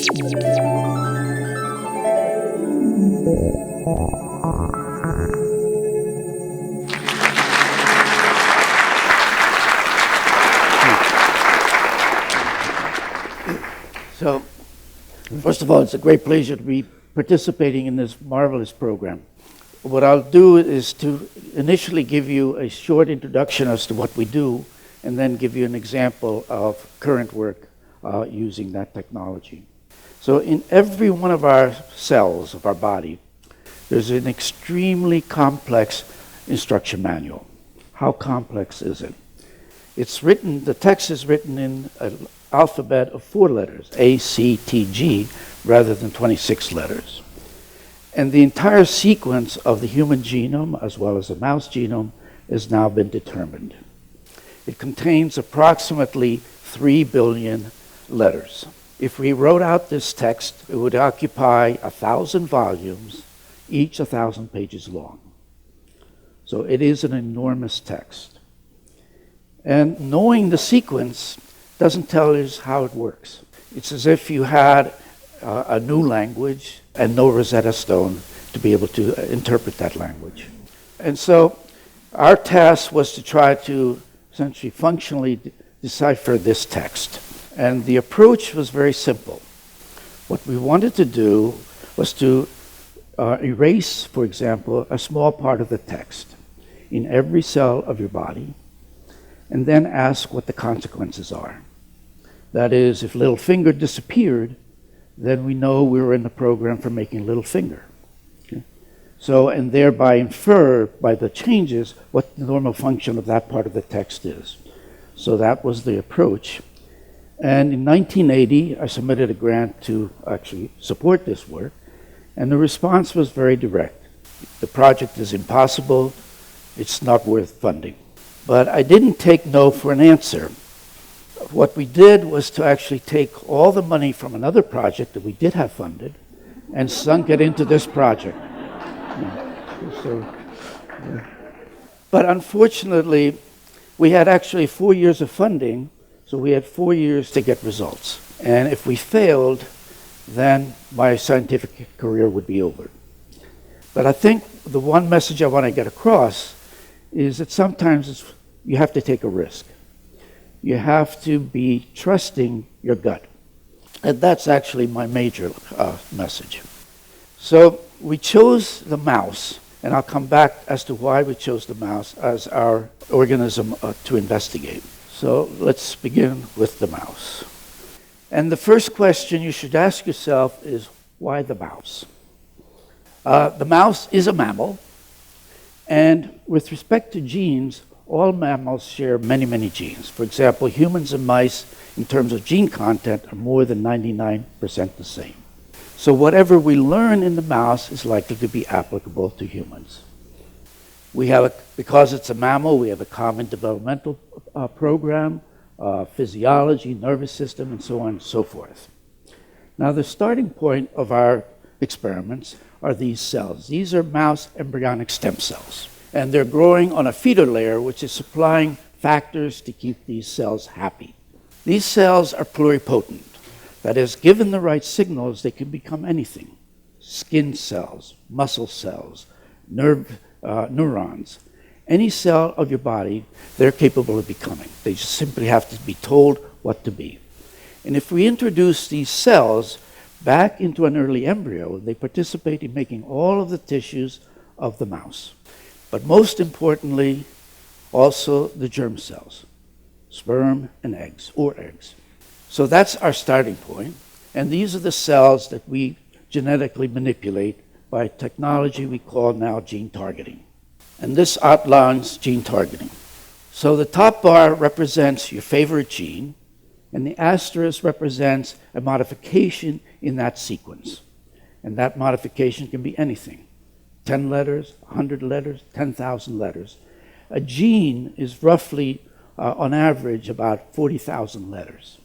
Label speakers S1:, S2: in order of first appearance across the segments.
S1: So, first of all, it's a great pleasure to be participating in this marvelous program. What I'll do is to initially give you a short introduction as to what we do, and then give you an example of current work using that technology. So in every one of our cells of our body, there's an extremely complex instruction manual. How complex is it? It's written, the text is written in an alphabet of 4 letters, A, C, T, G, rather than 26 letters. And the entire sequence of the human genome, as well as the mouse genome, has now been determined. It contains approximately 3 billion letters. If we wrote out this text, it would occupy 1,000 volumes, each 1,000 pages long. So it is an enormous text. And knowing the sequence doesn't tell us how it works. It's as if you had a new language and no Rosetta Stone to be able to interpret that language. And so our task was to try to essentially functionally decipher this text. And the approach was very simple. What we wanted to do was to erase, for example, a small part of the text in every cell of your body, and then ask what the consequences are. That is, if little finger disappeared, then we know we were in the program for making little finger. Okay? So, and thereby infer by the changes what the normal function of that part of the text is. So that was the approach. And in 1980, I submitted a grant to actually support this work, and the response was very direct. The project is impossible, it's not worth funding. But I didn't take no for an answer. What we did was to actually take all the money from another project that we did have funded and sunk it into this project. But unfortunately, we had actually 4 years of funding, so we had 4 years to get results. And if we failed, then my scientific career would be over. But I think the one message I want to get across is that sometimes you have to take a risk. You have to be trusting your gut. And that's actually my major message. So we chose the mouse, and I'll come back as to why we chose the mouse as our organism to investigate. So let's begin with the mouse. And the first question you should ask yourself is, why the mouse? The mouse is a mammal, and with respect to genes, all mammals share many, many genes. For example, humans and mice, in terms of gene content, are more than 99% the same. So whatever we learn in the mouse is likely to be applicable to humans. Because it's a mammal, we have a common developmental program, physiology, nervous system, and so on and so forth. Now, the starting point of our experiments are these cells. These are mouse embryonic stem cells. And they're growing on a feeder layer, which is supplying factors to keep these cells happy. These cells are pluripotent. That is, given the right signals, they can become anything. Skin cells, muscle cells, neurons. Any cell of your body, they're capable of becoming. They just simply have to be told what to be. And if we introduce these cells back into an early embryo, they participate in making all of the tissues of the mouse. But most importantly, also the germ cells, sperm and eggs, or eggs. So that's our starting point. And these are the cells that we genetically manipulate by technology we call now gene targeting. And this outlines gene targeting. So the top bar represents your favorite gene, and the asterisk represents a modification in that sequence. And that modification can be anything. 10 letters, 100 letters, 10,000 letters. A gene is roughly, on average, about 40,000 letters.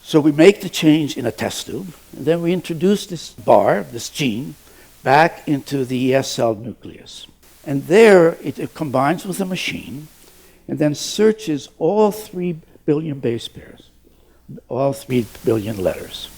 S1: So we make the change in a test tube, and then we introduce this bar, this gene, back into the ES cell nucleus. And there it combines with a machine and then searches all 3 billion base pairs, all 3 billion letters.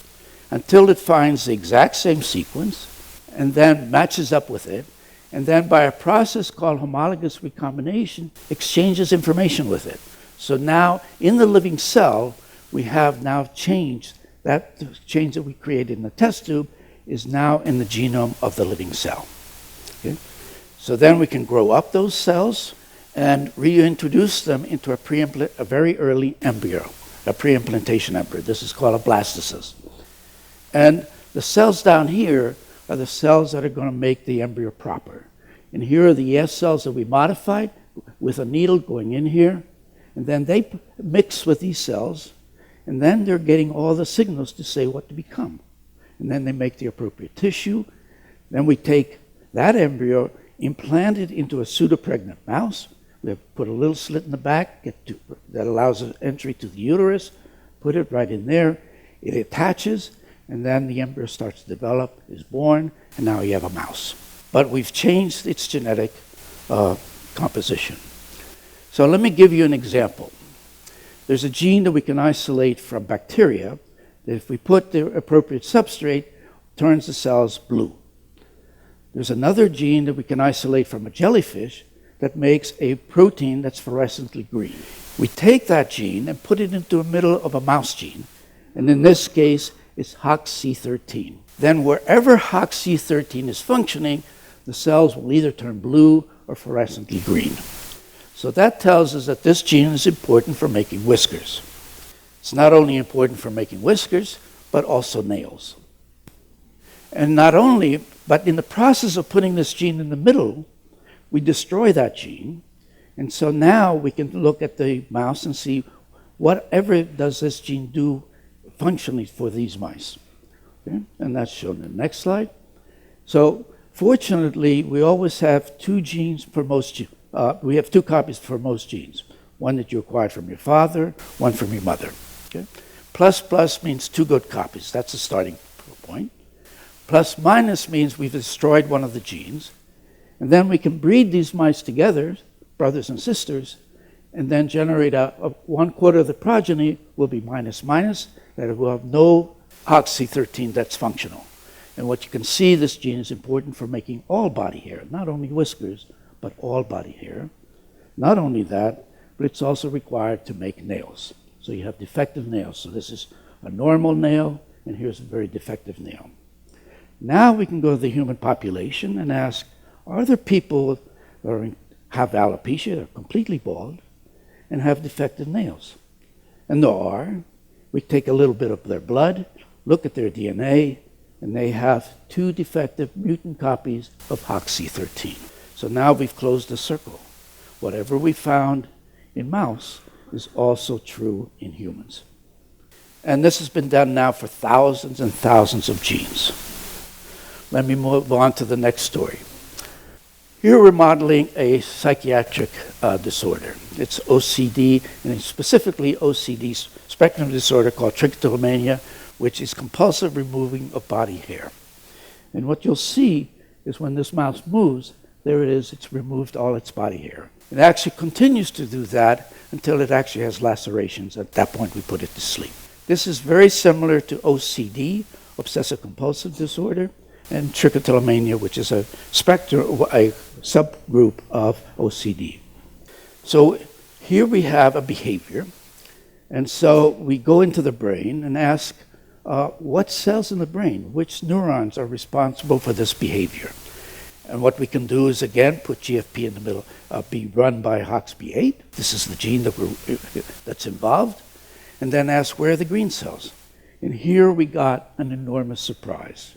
S1: until it finds the exact same sequence and then matches up with it, and then by a process called homologous recombination, exchanges information with it. So now, in the living cell, we have now changed. That change that we created in the test tube is now in the genome of the living cell. Okay? So then we can grow up those cells and reintroduce them into a very early embryo, a pre-implantation embryo. This is called a blastocyst. And the cells down here are the cells that are going to make the embryo proper. And here are the ES cells that we modified with a needle going in here. And then they mix with these cells, and then they're getting all the signals to say what to become. And then they make the appropriate tissue. Then we take that embryo, implant it into a pseudopregnant mouse. We have put a little slit in the back that allows entry to the uterus, put it right in there. It attaches, and then the embryo starts to develop, is born, and now you have a mouse. But we've changed its genetic composition. So let me give you an example. There's a gene that we can isolate from bacteria that if we put the appropriate substrate, turns the cells blue. There's another gene that we can isolate from a jellyfish that makes a protein that's fluorescently green. We take that gene and put it into the middle of a mouse gene, and in this case, it's HOXC13. Then wherever HOXC13 is functioning, the cells will either turn blue or fluorescently green. So that tells us that this gene is important for making whiskers. It's not only important for making whiskers, but also nails. And not only, but in the process of putting this gene in the middle, we destroy that gene. And so now we can look at the mouse and see whatever does this gene do functionally for these mice. Okay? And that's shown in the next slide. So fortunately, we always have two genes for most we have two copies for most genes. One that you acquired from your father, one from your mother. Okay? Plus plus means two good copies. That's the starting point. Plus minus means we've destroyed one of the genes. And then we can breed these mice together, brothers and sisters, and then generate a 1/4 of the progeny will be minus minus, that it will have no HOXC13 that's functional. And what you can see, this gene is important for making all body hair, not only whiskers, but all body hair. Not only that, but it's also required to make nails. So you have defective nails. So this is a normal nail, and here's a very defective nail. Now we can go to the human population and ask, are there people that have alopecia, they're completely bald, and have defective nails? And there are. We take a little bit of their blood, look at their DNA, and they have two defective mutant copies of HOXC13. So now we've closed the circle. Whatever we found in mouse is also true in humans. And this has been done now for thousands and thousands of genes. Let me move on to the next story. Here we're modeling a psychiatric disorder. It's OCD, and specifically OCD spectrum disorder called Trichotillomania, which is compulsive removing of body hair. And what you'll see is when this mouse moves, there it is, it's removed all its body hair. It actually continues to do that until it actually has lacerations. At that point, we put it to sleep. This is very similar to OCD, Obsessive-Compulsive Disorder, and Trichotillomania, which is a subgroup of OCD. So here we have a behavior, and so we go into the brain and ask, what cells in the brain, which neurons are responsible for this behavior? And what we can do is, again, put GFP in the middle, be run by HOXB8. This is the gene that's involved. And then ask, where are the green cells? And here we got an enormous surprise.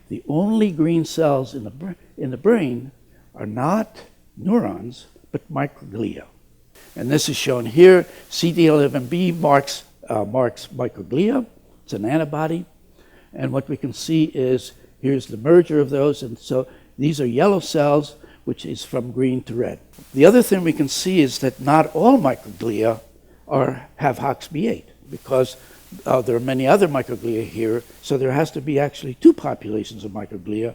S1: The only green cells in the brain are not neurons, but microglia. And this is shown here. CD11B marks microglia. It's an antibody. And what we can see is, here's the merger of those. And so these are yellow cells, which is from green to red. The other thing we can see is that not all microglia have HOXB8, because there are many other microglia here, so there has to be actually two populations of microglia,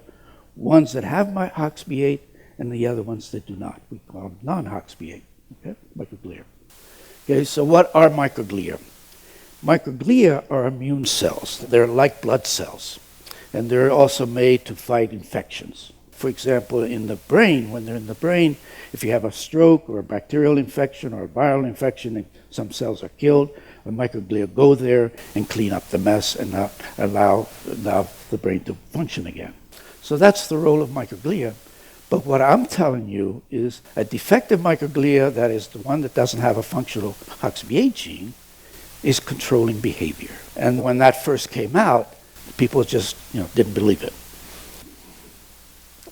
S1: ones that have HOXB8 and the other ones that do not. We call them non-HOXB8, okay, microglia. Okay, so what are microglia? Microglia are immune cells. They're like blood cells, and they're also made to fight infections. For example, in the brain, when they're in the brain, if you have a stroke or a bacterial infection or a viral infection and some cells are killed, the microglia go there and clean up the mess and not allow the brain to function again. So that's the role of microglia. But what I'm telling you is a defective microglia, that is the one that doesn't have a functional HOXB8 gene, is controlling behavior. And when that first came out, people just didn't believe it.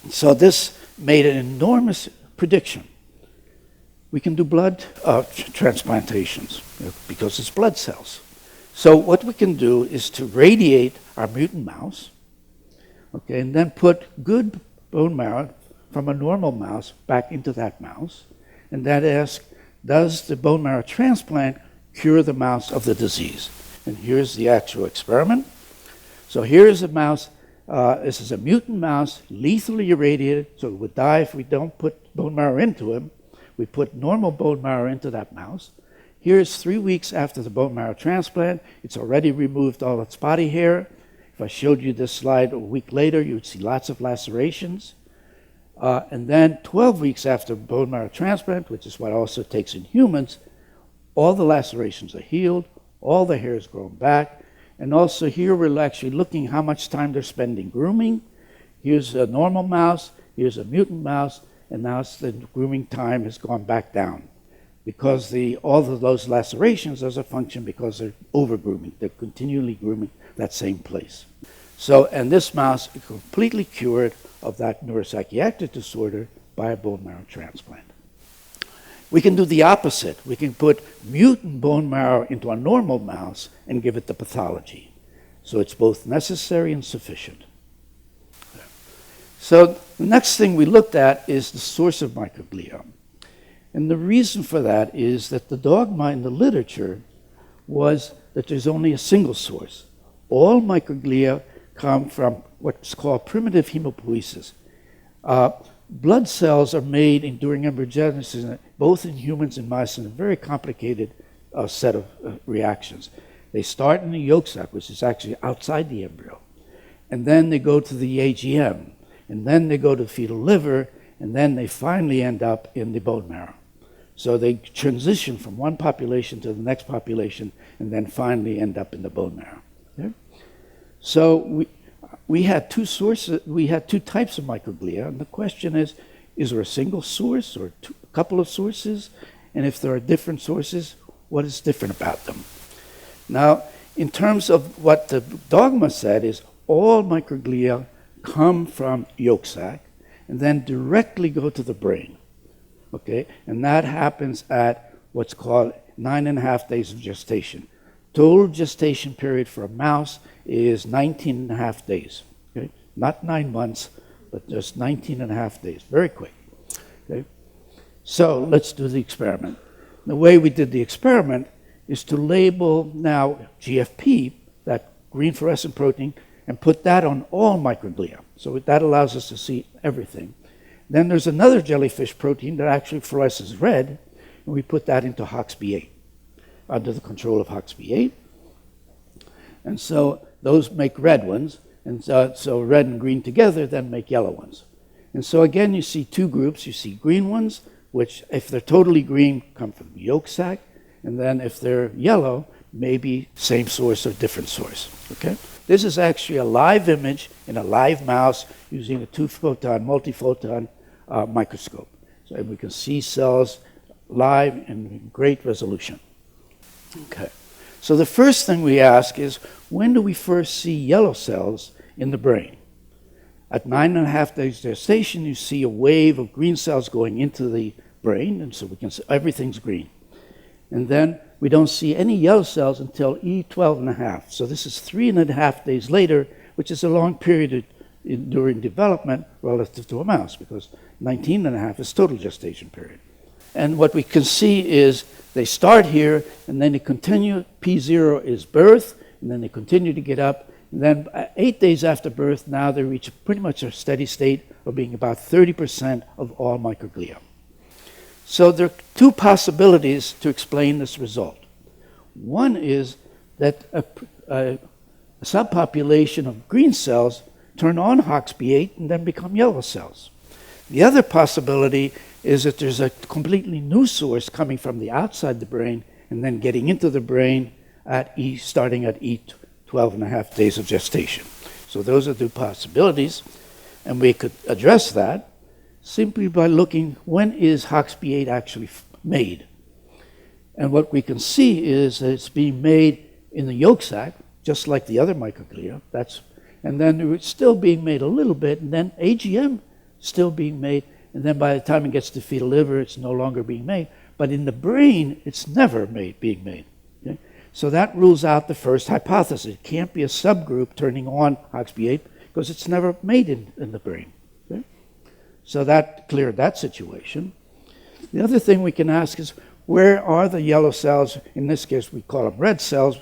S1: So this made an enormous prediction. We can do blood transplantations because it's blood cells. So what we can do is to radiate our mutant mouse, okay, and then put good bone marrow from a normal mouse back into that mouse, and then ask, does the bone marrow transplant cure the mouse of the disease? And here's the actual experiment. So here's a mouse. This is a mutant mouse, lethally irradiated, so it would die if we don't put bone marrow into him. We put normal bone marrow into that mouse. Here's 3 weeks after the bone marrow transplant. It's already removed all its body hair. If I showed you this slide a week later, you would see lots of lacerations. And then 12 weeks after bone marrow transplant, which is what also takes in humans, all the lacerations are healed, all the hair is grown back, and also here we're actually looking how much time they're spending grooming. Here's a normal mouse, here's a mutant mouse, and now the grooming time has gone back down. Because all of those lacerations as a function because they're over-grooming. They're continually grooming that same place. So, and this mouse is completely cured of that neuropsychiatric disorder by a bone marrow transplant. We can do the opposite. We can put mutant bone marrow into a normal mouse and give it the pathology. So it's both necessary and sufficient. So the next thing we looked at is the source of microglia. And the reason for that is that the dogma in the literature was that there's only a single source. All microglia come from what's called primitive hemopoiesis. Blood cells are made during embryogenesis, both in humans and mice, in a very complicated set of reactions. They start in the yolk sac, which is actually outside the embryo, and then they go to the AGM, and then they go to fetal liver, and then they finally end up in the bone marrow. So they transition from one population to the next population, and then finally end up in the bone marrow. Okay? So we had two sources. We had two types of microglia, and the question is there a single source or a couple of sources? And if there are different sources, what is different about them? Now, in terms of what the dogma said is all microglia come from yolk sac and then directly go to the brain. Okay, and that happens at what's called 9.5 days of gestation. Total gestation period for a mouse is 19.5 days. Okay, not 9 months, but just 19.5 days. Very quick. Okay, so let's do the experiment. The way we did the experiment is to label now GFP, that green fluorescent protein, and put that on all microglia. So that allows us to see everything. Then there's another jellyfish protein that actually fluoresces red, and we put that into HOXB8, under the control of HOXB8. And so those make red ones, and so red and green together then make yellow ones. And so again, you see two groups. You see green ones, which if they're totally green, come from the yolk sac, and then if they're yellow, maybe same source or different source, okay? This is actually a live image in a live mouse using a 2-photon, multi-photon microscope. So we can see cells live in great resolution. Okay. So the first thing we ask is, when do we first see yellow cells in the brain? At 9.5 days gestation, you see a wave of green cells going into the brain, and so we can see everything's green. And then we don't see any yellow cells until E12.5. So this is 3.5 days later, which is a long period during development relative to a mouse, because 19.5 is total gestation period. And what we can see is they start here, and then they continue. P0 is birth, and then they continue to get up. And then 8 days after birth, now they reach pretty much a steady state of being about 30% of all microglia. So there are two possibilities to explain this result. One is that a subpopulation of green cells turn on HOXB8 and then become yellow cells. The other possibility is that there's a completely new source coming from the outside the brain and then getting into the brain starting at E12 and a half days of gestation. So those are the possibilities, and we could address that simply by looking when is HOXB8 actually made. And what we can see is that it's being made in the yolk sac, just like the other microglia. And then it's still being made a little bit, and then AGM still being made, and then by the time it gets to fetal liver, it's no longer being made. But in the brain, it's never being made. Okay? So that rules out the first hypothesis. It can't be a subgroup turning on HOXB8 because it's never made in the brain. Okay? So that cleared that situation. The other thing we can ask is, where are the yellow cells, in this case we call them red cells,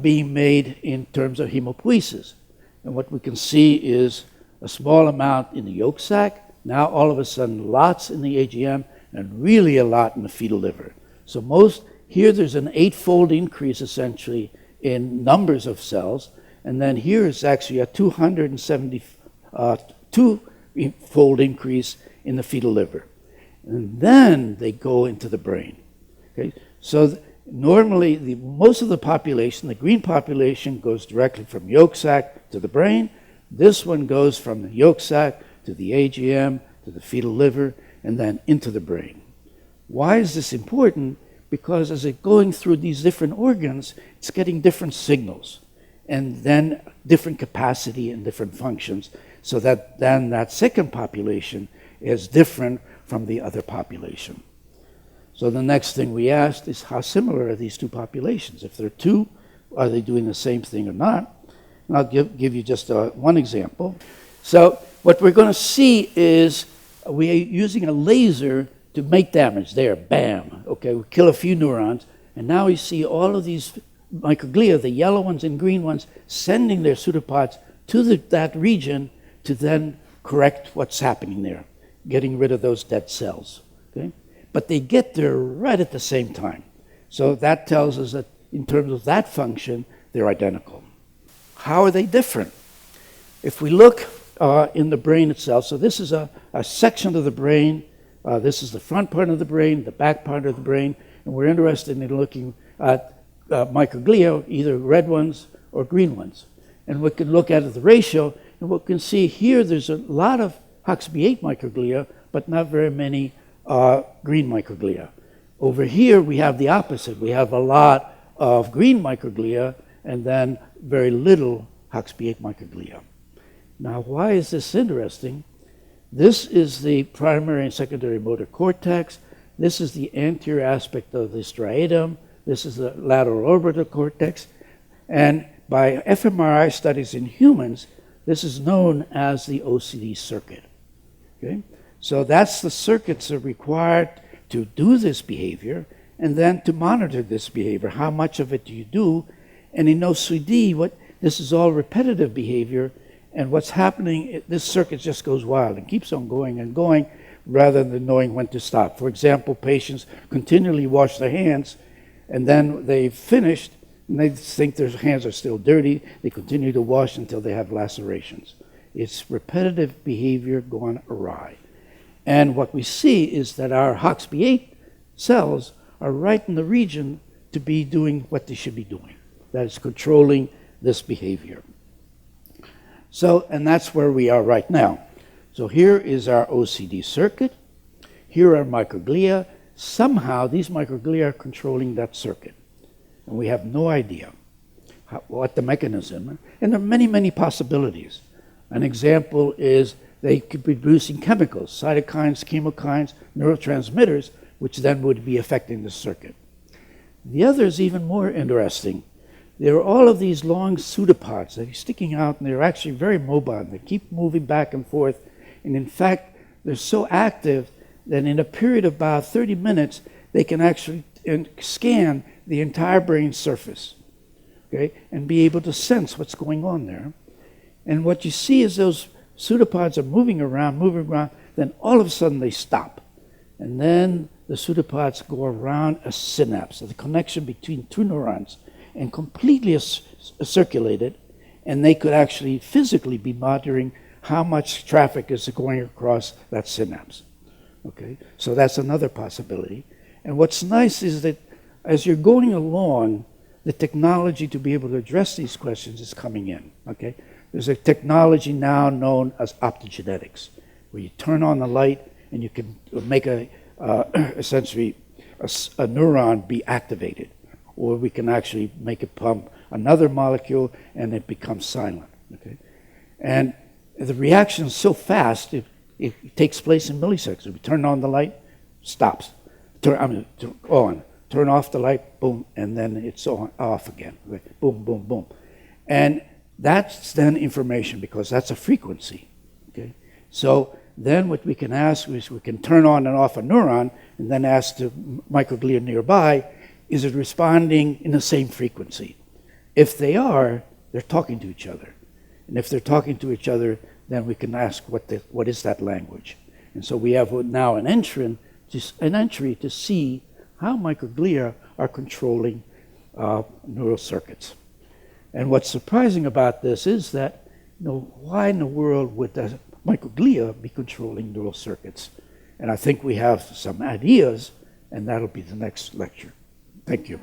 S1: being made in terms of hemopoiesis? And what we can see is a small amount in the yolk sac, now all of a sudden lots in the AGM, and really a lot in the fetal liver. So here there's an 8-fold increase essentially in numbers of cells, and then here is actually a 272-fold increase in the fetal liver. And then they go into the brain. Okay? So normally, most of the population, the green population, goes directly from yolk sac to the brain. This one goes from the yolk sac to the AGM, to the fetal liver, and then into the brain. Why is this important? Because as it's going through these different organs, it's getting different signals, and then different capacity and different functions, so that then that second population is different from the other population. So the next thing we asked is, how similar are these two populations? If they're two, are they doing the same thing or not? And I'll give you just one example. So what we're going to see is we are using a laser to make damage. There, bam. Okay, we kill a few neurons, and now we see all of these microglia, the yellow ones and green ones, sending their pseudopods to that region to then correct what's happening there, getting rid of those dead cells. Okay? But they get there right at the same time. So that tells us that in terms of that function, they're identical. How are they different? If we look in the brain itself, so this is a section of the brain. This is the front part of the brain, the back part of the brain, and we're interested in looking at microglia, either red ones or green ones. And we can look at the ratio, and we can see here there's a lot of HOXB8 microglia, but not very many green microglia. Over here, we have the opposite. We have a lot of green microglia and then very little HOXB8 microglia. Now, why is this interesting? This is the primary and secondary motor cortex. This is the anterior aspect of the striatum. This is the lateral orbital cortex. And by fMRI studies in humans, this is known as the Ocd circuit. Okay? So that's the circuits that are required to do this behavior and then to monitor this behavior. How much of it do you do? And in OCD, this is all repetitive behavior, and what's happening, this circuit just goes wild and keeps on going and going rather than knowing when to stop. For example, patients continually wash their hands, and then they've finished, and they think their hands are still dirty. They continue to wash until they have lacerations. It's repetitive behavior gone awry. And what we see is that our HOXB8 cells are right in the region to be doing what they should be doing. That is controlling this behavior. So, and that's where we are right now. So here is our OCD circuit. Here are microglia. Somehow these microglia are controlling that circuit. And we have no idea what the mechanism is. And there are many, many possibilities. An example is they could be producing chemicals, cytokines, chemokines, neurotransmitters, which then would be affecting the circuit. The other is even more interesting. There are all of these long pseudopods that are sticking out, and they're actually very mobile. They keep moving back and forth. And in fact, they're so active that in a period of about 30 minutes, they can actually scan the entire brain surface, okay, and be able to sense what's going on there. And what you see is those pseudopods are moving around, then all of a sudden they stop. And then the pseudopods go around a synapse, the connection between two neurons, and completely circulate it, and they could actually physically be monitoring how much traffic is going across that synapse. Okay, so that's another possibility. And what's nice is that as you're going along, the technology to be able to address these questions is coming in. Okay, there's a technology now known as optogenetics, where you turn on the light and you can make essentially a neuron be activated, or we can actually make it pump another molecule and it becomes silent. Okay, and the reaction is so fast, it takes place in milliseconds. If we turn on the light, stops. Turn off the light, boom, and then it's off again. Right? Boom, boom, boom. And that's then information, because that's a frequency. Okay? So then what we can ask is we can turn on and off a neuron and then ask the microglia nearby, is it responding in the same frequency? If they are, they're talking to each other. And if they're talking to each other, then we can ask what is that language? And so we have now an entry to see how microglia are controlling neural circuits. And what's surprising about this is that, why in the world would the microglia be controlling neural circuits? And I think we have some ideas, and that'll be the next lecture. Thank you.